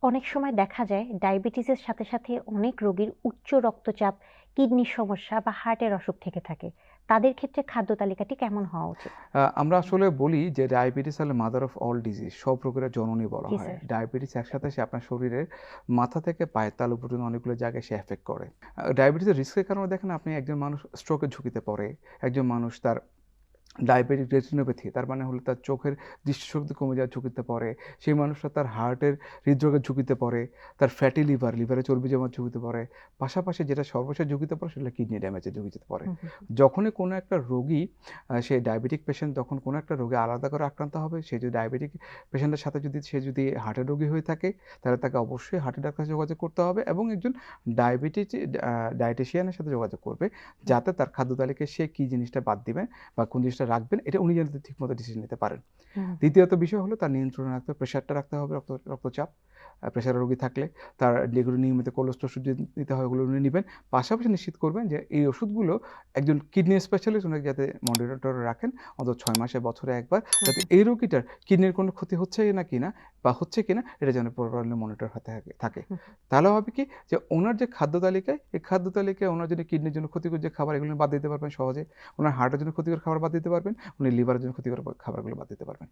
অনেক সময় দেখা যায় ডায়াবেটিসের সাথে সাথে অনেক রোগীর উচ্চ রক্তচাপ, কিডনির সমস্যা বা হার্টের অসুখ থেকে থাকে। তাদের ক্ষেত্রে খাদ্য তালিকাটি কেমন হওয়া উচিত? আমরা আসলে বলি যে ডায়াবেটিস হলো মাদার অফ অল ডিজিজ। সব রোগের জননী বলা জি হয়। স্যার। ডায়াবেটিস একসাথে সে আপনার শরীরের মাথা থেকে পায়ের তালু পর্যন্ত অনেকগুলো জায়গায় সে এফেক্ট করে। ডায়াবেটিসের রিস্কের কারণে দেখেন আপনি একজন মানুষ স্ট্রোকের ঝুঁকিতে পড়ে। একজন মানুষ তার ডায়াবেটিক রেটিনোপ্যাথি তার মানে হলো তার চোখের দৃষ্টিশক্তি কমে যাওয়ার ঝুঁকিতে পড়ে। সেই মানুষটা তার হার্টের হৃদরোগের ঝুঁকিতে পড়ে। তার ফ্যাটি লিভার, লিভারে চর্বি জমার ঝুঁকিতে পড়ে। পাশাপাশি যেটা সর্বশেষ ঝুঁকিতে পড়ে সেটা কিডনি ড্যামেজের ঝুঁকিতে পড়ে। হুম, হুম, হুম। যখনই কোনো একটা রোগী সে ডায়াবেটিক পেশেন্ট তখন কোনো একটা রোগে আলাদা করে আক্রান্ত হবে। সে যদি ডায়াবেটিক পেশেন্টের সাথে যদি হার্টের রোগী হয়ে থাকে তাহলে তাকে অবশ্যই হার্টের ডাক্তারের সাথে যোগাযোগ করতে হবে এবং একজন ডায়াবেটিস ডায়েটিশিয়ানের সাথে যোগাযোগ করবে। হুম, যাতে তার খাদ্য তালিকায় সে কি জিনিসটা বাদ দিবেন বা কোন জিনিসটা রাখবেন এটা উনি যাতে ঠিকমতো ডিসিশন নিতে পারেন। হুম, হুম, দ্বিতীয়ত বিষয় হলো তার নিয়ন্ত্রণে রাখতে হবে, প্রেশারটা রাখতে হবে, রক্তচাপ। প্রেশারের রোগী থাকলে তার যেগুলো নিয়মিত কোলেস্টেরল ওষুধ যদি নিতে হয় ওগুলো উনি নিবেন। পাশাপাশি নিশ্চিত করবেন যে এই ওষুধগুলো একজন কিডনি স্পেশালিস্ট উনাকে যাতে মনিটরে রাখেন অন্তত ৬ মাসে বছরে ১ বার হুম, যাতে হুম। এই রোগীটার কিডনির কোনো ক্ষতি হচ্ছে না কিনা বা হচ্ছে কিনা এটা যেন প্রপারলি মনিটর হতে থাকে। হুম। তাহলে হবে কি যে উনার যে খাদ্য তালিকায় এই খাদ্য তালিকায় উনার যদি কিডনির জন্য ক্ষতিকর যে খাবার এগুলো বাদ দিতে পারবেন সহজে। উনার হার্টের জন্য ক্ষতিকর খাবার বাদ দিতে পারবেন। উনি লিভারের জন্য ক্ষতিকর খাবারগুলো বাদ দিতে পারবেন।